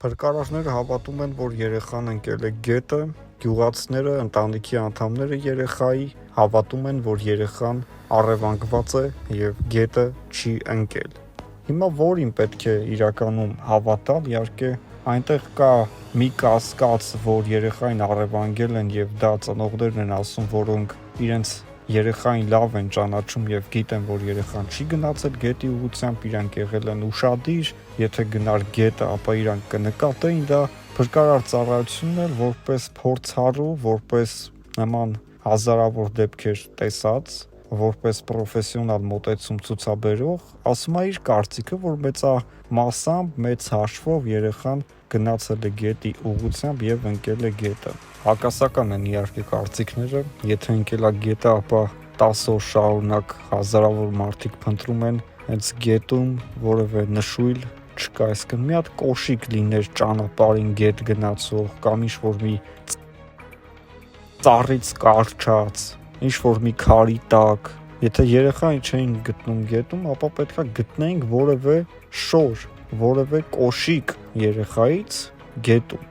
Փրկարարները հավատում են, որ երեխան ընկել է գետը, գյուղացիները, ընտանիքի անդամները երեխայի հավատում են, որ երեխան առևանգված է և գետը չի ընկել։ Հիմա որին պետք է իրականում հավատալ, իհարկե այնտեղ կա մի կասկած, որ երեխային առևանգել են և դա ծնողներն են ասում, որոնք իրենց երեխային լավ են ճանաչում և գիտեն, որ երեխան չի գնացել գետի ուղղությամբ, իրանք եղել են ուշադիր, եթե գնար գետը, ապա իրանք կնկատեին դա։ Փրկարար ծառայությունն էլ որպես փորձառու, որպես նման հազարավոր դեպքեր տեսած, որպես պրոֆեսիոնալ մոտեցում ցուցաբերող, ասում է իր կարծիքը, որ մեծամասամբ, մեծ հաշվով երեխան գնացել է գետի ուղղությամբ և ընկել է գետը։ Հակասական են իհարկե կարծիքները, եթե ընկել է գետը, ապա 10 օր շարունակ հազարավոր մարդիկ փնտրում են հենց գետում, որևէ նշույլ չկա, այսինքն մի հատ կոշիկ լիներ ճանապարհին գետ գնացող կամ ինչ-որ մի ծառից կառչած, ինչ-որ մի քարի տակ, եթե երեխային չէին գտնում գետում, ապա պետք է գտնեինք որևէ շոր, որևէ կոշիկ երեխայից գետում։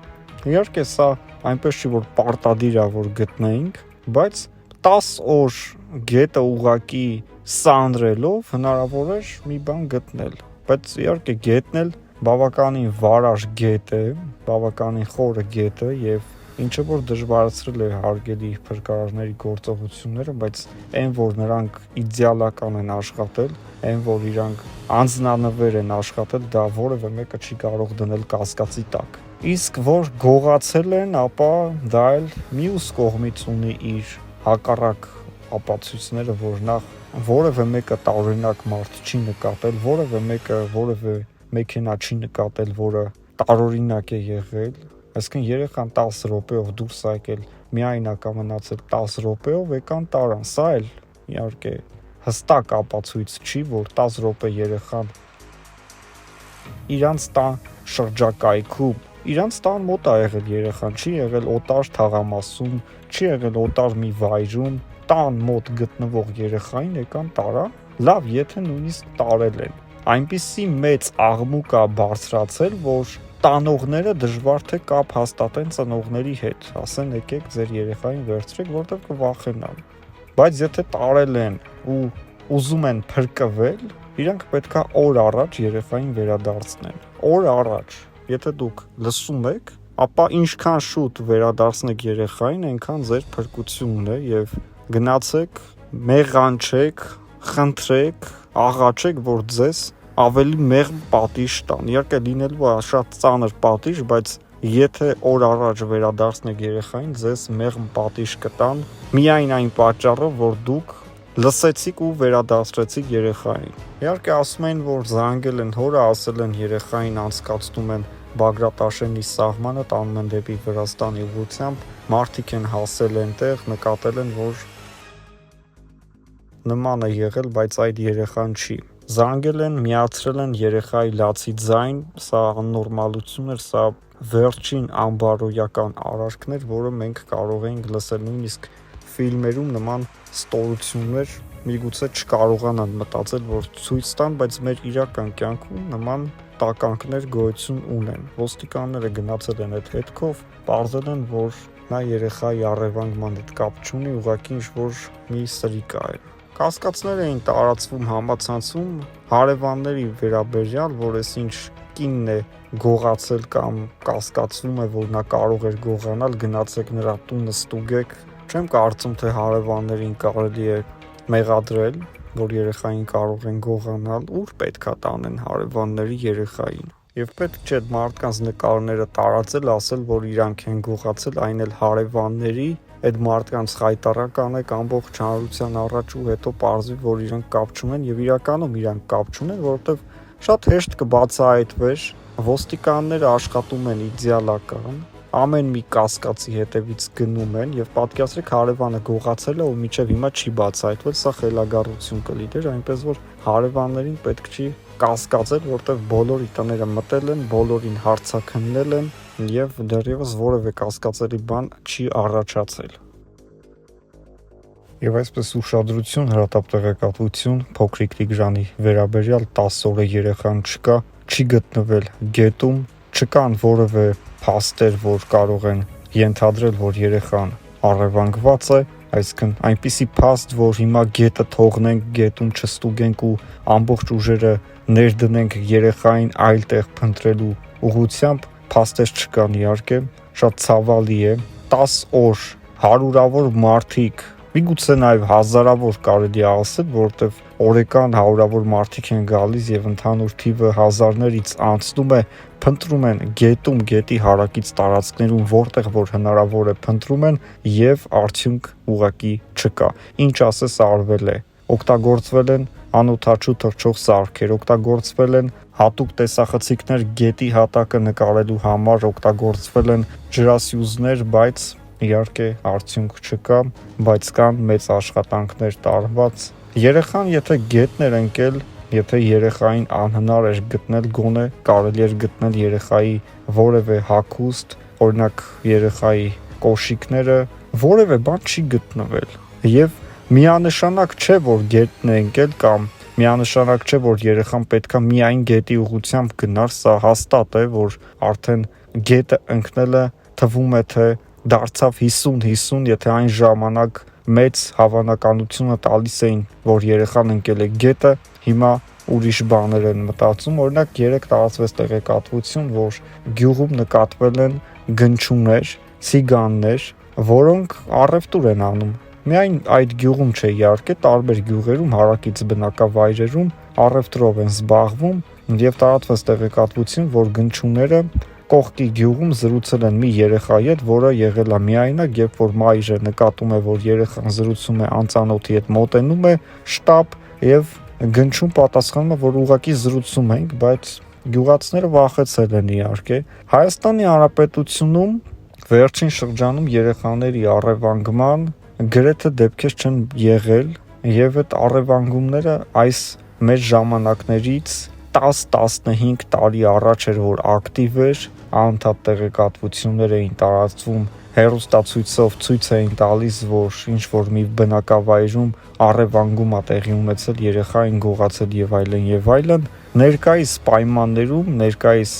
Իհարկե սա այնպես չի, որ պարտադիր է, որ գտնեինք, բայց 10 օր գետը ուղղակի սանրելով հնարավոր էր մի բան գտնել, բայց իհարկե գետն էլ բավականին վարար գետ է, բավականին խորը գետ է և ինչը որ դժվարացրել է հարգելի փրկարարների գործողությունները, բայց այն որ նրանք իդեալական են աշխատել, այն որ իրանք անձնանվեր են աշխատել, դա որևէ մեկը չի կարող դնել կասկածի տակ։ Իսկ որ գողացել են, ապա դա էլ մյուս կողմից ունի իր հակառակ ապացույցները, որ նախ որևէ մեկը տարօրինակ մարդ չի նկատել, որևէ մեկը որևէ մեքենա չի նկատել, որը տարօրինակ է եղել, այսինքն երեխան 10 րոպեով դուրս է եկել, միայնակ է մնացել 10 րոպեով, եկան տարան, սա էլ իհարկե հստակ ապացույց չի, որ 10 րոպե երեխան իրանց տան շրջակայքում, իրանց տան մոտ է եղել երեխան, չի եղել օտար թաղամասում, չի եղել օտար մի վայրում, տան մոտ գտնվող երեխային եկան տարան, լավ, եթե նույնիսկ տարել են, այնպիսի մեծ աղմուկ է բարձրացել, որ տանողները դժվար թե կապ հաստատեն ծնողների հետ, ասեն եկեք ձեր երեխային վերցրեք, որտեղ կվախենան, բայց եթե տարել են ու ուզում են փրկվել, իրանք պետքա օր առաջ երեխային վերադարձնեն, օր առաջ, եթե դուք լսում եք, ապա ինչքան շուտ վերադարձնեք երեխային, այնքան ձեր փրկությունն է և գնացեք, մեղանչեք, խնդրեք, աղաչեք, որ ձեզ ավելի մեղմ պատիժ տան, իհարկե լինելու է շատ ծանր պատիժ, բայց եթե օր առաջ վերադարձնեք երեխային, ձեզ մեղմ պատիժ կտան, միայն այն պատճառով, որ դուք լսեցիք ու վերադարձրեցիք երեխային։ Իհարկե ասում են, որ զանգել են հորը, ասել են երեխային անցկացնում են Բագրատաշենի սահմանը, տանում են դեպի Վրաստանի ուղղությամբ, մարդիկ են հասել այնտեղ, նկատել են, որ նման է եղել, բայց այդ երեխան չի։ Զանգել են, միացրել են երեխայի լացի ձայն, սա աննորմալություն էր, սա վերջին անբարոյական արարքն էր, որը մենք կարող էինք լսել, նույնիսկ ֆիլմերում նման ստորություններ միգուցե չկարողանան մտածել, որ ցույց տան, բայց մեր իրական կյանքում նման տականքներ գոյություն ունեն։ Ոստիկանները գնացել են այդ հետքով, պարզել են, որ նա երեխայի առևանգման հետ կապ չունի, ուղղակի ինչ-որ մի սրիկա է։ Կասկածներ էին տարածվում համացանցում հարևանների վերաբերյալ, որ այսինչ կինն է գողացել կամ կասկածվում է, որ նա կարող էր գողանալ, գնացեք նրա տունը ստուգեք։ Չեմ կարծում, թե հարևաններին կարելի է մեղադրել, որ երեխային կարող են գողանալ, ուր պետքա տանեն հարևանների երեխային։ Եվ պետք չէ մարդկանց նկարները տարածել, ասել, որ իրանք են գողացել, այն էլ հարևանների, այդ մարդկանց խայտառականեք ամբողջ հանրության առաջ ու հետո պարզվի, որ իրանք կապ չունեն եւ իրականում իրանք կապ չունեն, որովհետեւ շատ հեշտ կբացահայտվեր, ոստիկանները աշխատում են իդեալական, ամեն մի կասկածի հետևից գնում են եւ պատկերացրեք հարևանը գողացել է ու մինչեւ հիմա չի բացահայտվել, սա խելագարություն կլիներ, այնպես որ հարևաններին պետք չի կասկածել, որտեղ բոլորի տները մտել են, բոլորին հարցաքննել են եւ դեռևս որևէ կասկածելի բան չի առաջացել։ Եվ այսպես ուշադրություն, հրատապ տեղեկատվություն փոքրիկ Տիգրանի վերաբերյալ 10 օրը երեխան չկա, չի գտնվել գետում, չկան որևէ փաստեր, որ կարող են ենթադրել, որ երեխան առևանգված է, այսինքն այնպիսի փաստ, որ հիմա գետը թողնենք, գետում չստուգենք ու ամբողջ ուժերը ներդնենք երեխային այլ տեղ փնտրելու ուղղությամբ, փաստեր չկան իհարկե, շատ ցավալի է, 10 օր հարյուրավոր մարդիկ, միգուցե նաև հազարավոր կարելի է ասել, որովհետև օրեկան հարյուրավոր մարդիկ են գալիս եւ ընդհանուր թիվը հազարներից անցնում է, փնտրում են գետում, գետի հարակից տարածքներում, որտեղ որ հնարավոր է փնտրում են եւ արդյունք ուղղակի չկա։ Ինչ ասես արվել է, օգտագործվել են անօթաչու թռչող սարքեր, օգտագործվել են հատուկ տեսախցիկներ գետի հատակը նկարելու համար, օգտագործվել են ջրասյուզներ, բայց իհարկե արդյունք չկա, բայց կան մեծ աշխատանքներ տարված։ Երեխան եթե գետն էր ընկել, եթե երեխային անհնար էր գտնել, գոնե կարելի էր գտնել երեխայի որևէ հագուստ, օրինակ երեխայի կոշիկները, որևէ բան չի գտնվել։ Եվ միանշանակ չէ, որ գետն է ընկել կամ միանշանակ չէ, որ երեխան պետքա միայն գետի ուղղությամբ գնար, սա հաստատ է, որ արդեն գետը ընկնելը թվում է, թե դարձավ 50-50, եթե այն ժամանակ մեծ հավանականությունը տալիս էին, որ երեխան ընկել է գետը, հիմա ուրիշ բաներ են մտածում, օրինակ 3 տարածվեց տեղեկատվություն, որ գյուղում նկատվել են գնչուներ, ցիգաններ, որոնք առևտուր են անում։ Միայն այդ գյուղում չէ, իհարկե, տարբեր գյուղերում, հարակից բնակավայրերում առևտրով են զբաղվում եւ տարածվեց տեղեկատվություն, որ գնչուները կողքի գյուղում զրուցել են մի երեխայի հետ, որը եղել է միայնակ, երբ որ մայրը նկատում է, որ երեխան զրուցում է անծանոթի հետ, մոտենում է շտապ եւ գնչուն պատասխանում է, որ ուղղակի զրուցում ենք, բայց գյուղացիները վախեցել են իհարկե։ Հայաստանի Հանրապետությունում վերջին շրջանում երեխաների առևանգման գրեթե դեպքեր չեն եղել եւ այդ առևանգումները այս մեր ժամանակներից 10-15 տարի առաջ էր, որ ակտիվ էր, անընդհատ տեղեկատվություններ էին տարածվում, հեռուստացույցով ցույց էին տալիս, որ ինչ որ մի բնակավայրում առևանգում է տեղի ունեցել, երեխային գողացել եւ այլն եւ այլն։ Ներկայիս պայմաններում, ներկայիս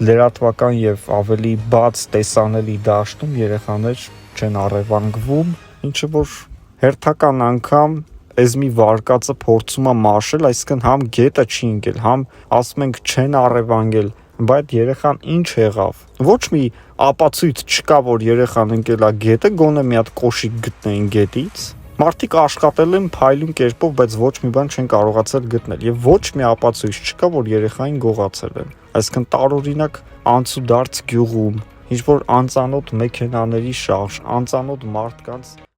լրատվական եւ ավելի բաց տեսանելի դաշտում երեխաներ չեն առևանգվում, ինչը որ հերթական անգամ այս մի վարկածը փորձում է մաշել, այսինքն համ գետը չի ընկել, համ ասում ենք չեն առևանգել, բայց երեխան ինչ եղավ։ Ոչ մի ապացույց չկա, որ երեխան ընկել է գետը, գոնե մի հատ կոշիկ գտնեին գետից։ Մարդիկ աշխատել են փայլուն կերպով, բայց ոչ մի բան չեն կարողացել գտնել եւ ոչ մի ապացույց չկա, որ երեխային գողացել են։ Այսինքն տարօրինակ անցուդարձ գյուղում, ինչ որ անծանոթ մեքենաների շարժ, անծանոթ մարդկանց